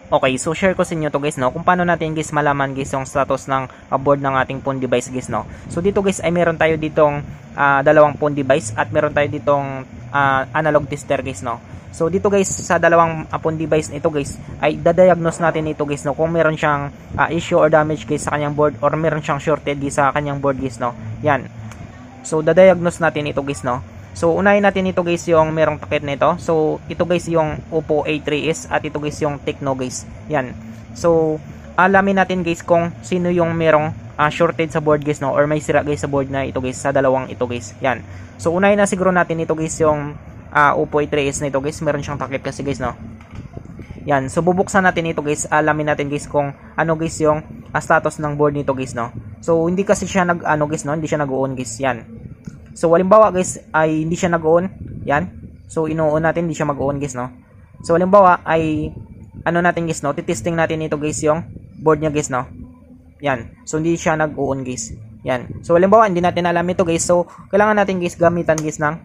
Okay, so share ko sa inyo to guys, no, kung paano natin guys malaman guys yung status ng board ng ating phone device guys, no. So dito guys ay meron tayo ditong dalawang phone device at meron tayo ditong analog tester guys, no. So dito guys sa dalawang phone device nito guys ay dadiagnose natin ito guys, no, kung meron siyang issue or damage guys sa kanyang board or meron siyang shorted guys sa kanyang board guys, no. Yan. So dadiagnose natin ito guys, no. So unahin natin ito guys yung merong takip nito. So ito guys yung Oppo A3s at ito guys yung Tecno guys. Yan. So alamin natin guys kung sino yung merong shorted sa board guys, no, or may sira guys sa board na ito guys sa dalawang ito guys. Yan. So unahin na siguro natin ito guys yung Oppo A3s na ito guys. Meron siyang takip kasi guys, no. Yan. So bubuksan natin ito guys. Alamin natin guys kung ano guys yung status ng board nito guys, no. So hindi kasi siya guys, no, hindi siya nag-on guys. Yan. So halimbawa guys ay hindi siya nag-on, yan. So ino-on natin, hindi siya mag-on guys, no. So halimbawa ay ano natin guys, no, titesting natin ito guys yung board niya guys, no. Yan. So hindi siya nag-on guys. Yan. So halimbawa hindi natin alam ito guys. So kailangan natin guys gamitan guys ng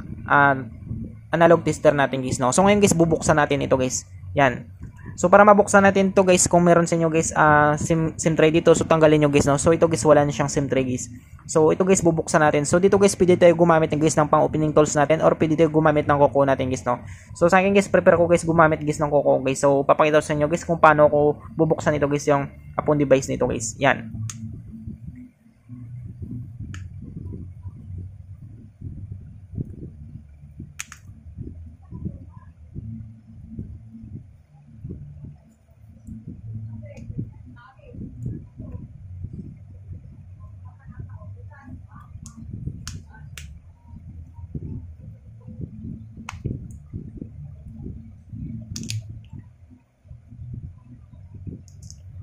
analog tester natin guys, no. So ngayon guys bubuksan natin ito guys. Yan. So para mabuksan natin to guys, kung meron sa inyo guys SIM tray dito, so tanggalin nyo guys, no. So ito guys wala na siyang SIM tray guys. So ito guys bubuksan natin. So dito guys pwede tayo gumamit guys ng pang opening tools natin or pwede tayo gumamit ng Coco natin guys, no. So sa akin guys prepare ko guys gumamit guys ng Coco guys. So papakita ko sa inyo guys kung paano ko bubuksan ito guys yung phone device nito guys. Yan.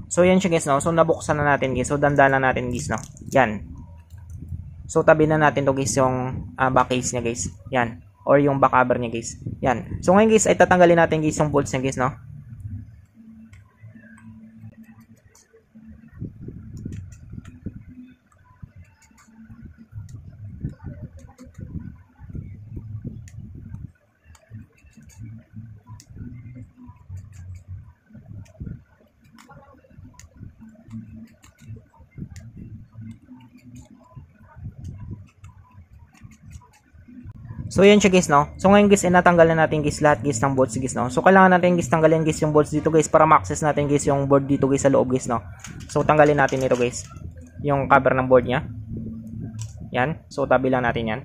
So yan siya guys, no. So nabuksan na natin guys. So dandan lang natin guys, no. Yan. So tabi na natin to guys yung back case niya guys. Yan. Or yung back cover niya guys. Yan. So ngayon guys ay tatanggalin natin guys yung bolts niya guys, no. So yan siya guys, no. So ngayon guys natanggal na natin guys lahat guys ng bolts guys, no. So kailangan natin guys tanggalin guys yung bolts dito guys para ma-access natin guys yung board dito guys sa loob guys, no. So tanggalin natin ito guys. Yung cover ng board niya. Yan. So tabi lang natin yan.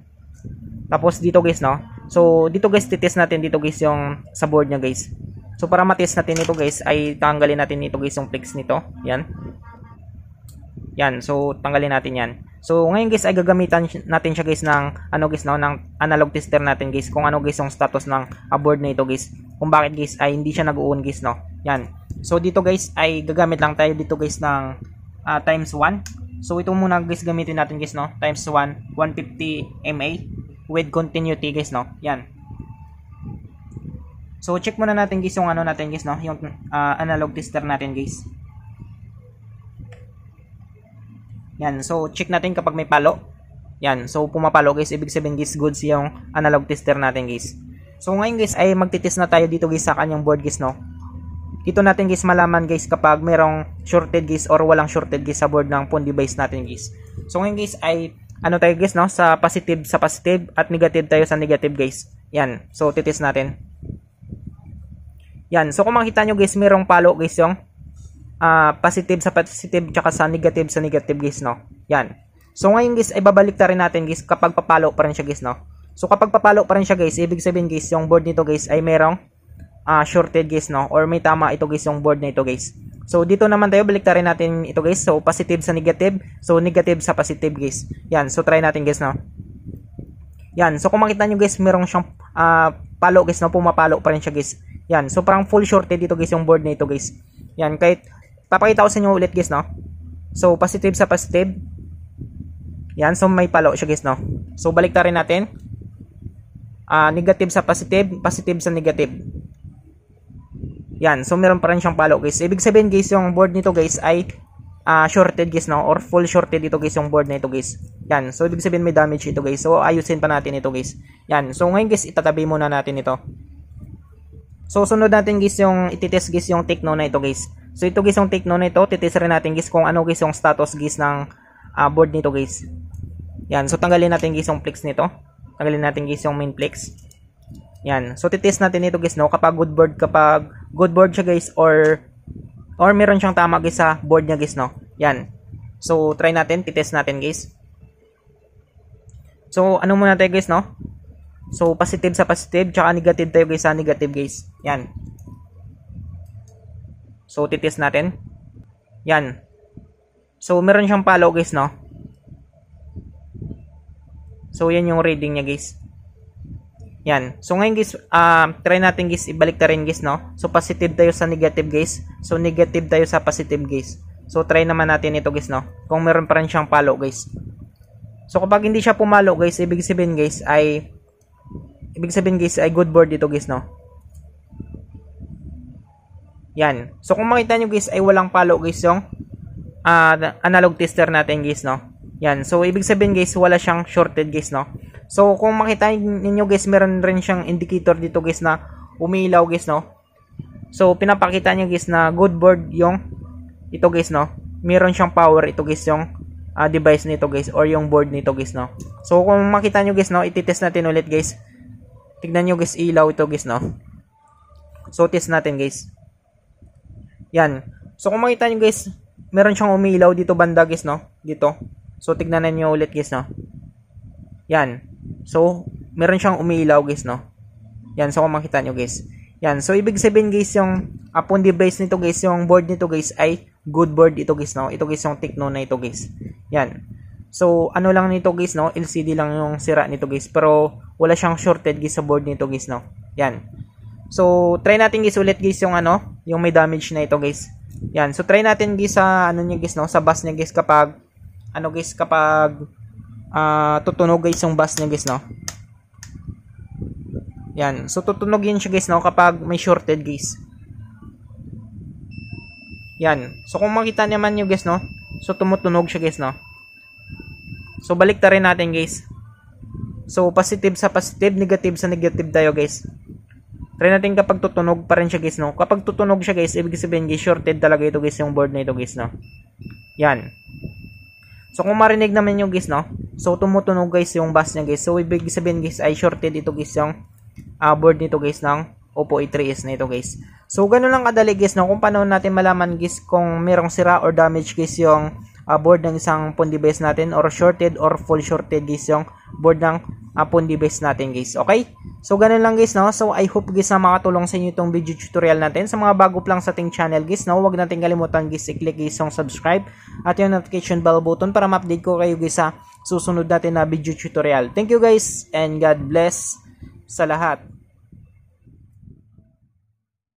Tapos dito guys, no. So dito guys titest natin dito guys yung sa board niya guys. So para ma-test natin ito guys ay tanggalin natin ito guys yung flex nito. Yan. Yan. So tanggalin natin yan. So ngayon guys ay gagamitan natin siya guys ng ano guys, no, ng analog tester natin guys kung ano guys yung status ng board na ito guys. Kung bakit guys ay hindi siya nag-on guys, no. Yan. So dito guys ay gagamit lang tayo dito guys ng times 1. So ito muna guys gamitin natin guys, no. Times 1 150 mA with continuity guys, no. Yan. So check muna natin guys yung ano natin guys, no, yung analog tester natin guys. Yan. So, check natin kapag may palo. Yan. So, pumapalo guys. Ibig sabihin guys, goods yung analog tester natin guys. So, ngayon guys, ay magtitest na tayo dito guys sa kanyang board guys, no. Dito natin guys malaman guys kapag merong shorted guys or walang shorted guys sa board ng phone device natin guys. So, ngayon guys, ay ano tayo guys, no, sa positive at negative tayo sa negative guys. Yan. So, titest natin. Yan. So, kung makita nyo guys, merong palo guys yung positive sa positive tsaka sa negative guys, no. Yan. So ngayon guys ay babalik ta rin natin guys kapag papalo pa rin siya guys, no. So kapag papalo pa rin siya guys, ibig sabihin guys yung board nito guys ay merong shorted guys, no, or may tama ito guys yung board na ito guys. So dito naman tayo balik ta rin natin ito guys. So positive sa negative, so negative sa positive guys. Yan. So try natin guys, no. Yan. So kung makita nyo guys merong siyang palo guys, no, pumapalo pa rin siya guys. Yan. So parang full shorted dito guys yung board na ito guys. Yan. Kahit papakita ko sa inyo ulit guys, no. So positive sa positive. Yan, so may palo siya guys, no. So balik ta rin natin. Negative sa positive, positive sa negative. Yan, so meron pa rin siyang palo guys. Ibig sabihin guys yung board nito guys ay shorted guys, no, or full shorted dito guys yung board na ito guys. Yan, so ibig sabihin may damage ito guys. So ayusin pa natin ito guys. Yan, so ngayon guys itatabi muna natin ito. So sunod natin guys yung ititest guys yung Tecno na ito guys. So ito guys yung Tecno na ito, titest rin natin guys kung ano guys yung status guys ng board nito guys. Yan, so tanggalin natin guys yung flex nito. Tanggalin natin guys yung main flex. Yan, so titest natin ito guys no, kapag good board siya guys or meron siyang tama guys sa board niya guys no. Yan. So try natin, titest natin guys. So ano muna tayo guys no? So positive sa positive, tsaka negative tayo guys sa negative guys. Yan. So titest natin. Yan. So meron siyang follow guys no. So yan yung reading niya guys. Yan. So ngayon guys, try natin guys ibalik ta rin guys no. So positive tayo sa negative guys. So negative tayo sa positive guys. So try naman natin ito guys no. Kung meron pa rin siyang follow guys. So kapag hindi siya pumalo guys, ibig sabihin guys ay good board dito guys no. Yan. So kung makita nyo guys ay walang follow guys yung analog tester natin guys no. Yan. So ibig sabihin guys wala siyang shorted guys no. So kung makita ninyo guys meron rin siyang indicator dito guys na umiilaw guys no. So pinapakita niyo guys na good board yung ito guys no. Meron siyang power ito guys yung device nito guys or yung board nito guys no. So kung makita nyo guys no, ititest natin ulit guys. Tignan nyo guys ilaw ito guys no. So test natin guys. Yan. So kung makita nyo guys meron siyang umiilaw dito banda guys no. Dito. So tignan nyo ulit guys no. Yan. So meron siyang umiilaw guys no. Yan. So kung makita nyo guys. Yan. So ibig sabihin guys yung upon device nito guys, yung board nito guys ay good board ito guys no. Ito guys yung Tecno na ito guys. Yan. So ano lang nito guys no, LCD lang yung sira nito guys, pero wala siyang shorted guys sa board nito guys no. Yan. So try natin guys ulit guys yung yung may damage na ito guys. Yan. So try natin guys sa niya guys no, sa bus niya guys kapag tutunog guys yung bus niya guys no. Yan. So tutunog yun siya guys no kapag may shorted guys. Yan. So kung makita naman nyo guys no, so tumutunog siya guys no. So balik ta rin natin guys. So positive sa positive, negative sa negative tayo guys. Try natin kapag tutunog pa rin siya guys no. Kapag tutunog siya guys, ibig sabihin guys shorted talaga ito guys yung board na ito guys no. Yan. So kung marinig naman nyo guys no, so tumutunog guys yung bus niya guys. So ibig sabihin guys ay shorted ito guys yung board nito guys ng Oppo A3s na ito guys. So ganun lang kadali guys no, kung paano natin malaman guys kung merong sira or damage guys yung board ng isang phone device natin, or shorted or full shorted guys yung board ng phone device natin guys. Okay? So ganun lang guys no. So I hope guys na makatulong sa inyo itong video tutorial natin. Sa mga bago pa lang sa ating channel guys no, huwag natin kalimutan guys i-click guys yung subscribe at yung notification bell button para ma-update ko kayo guys sa susunod natin na video tutorial. Thank you guys and God bless sa lahat.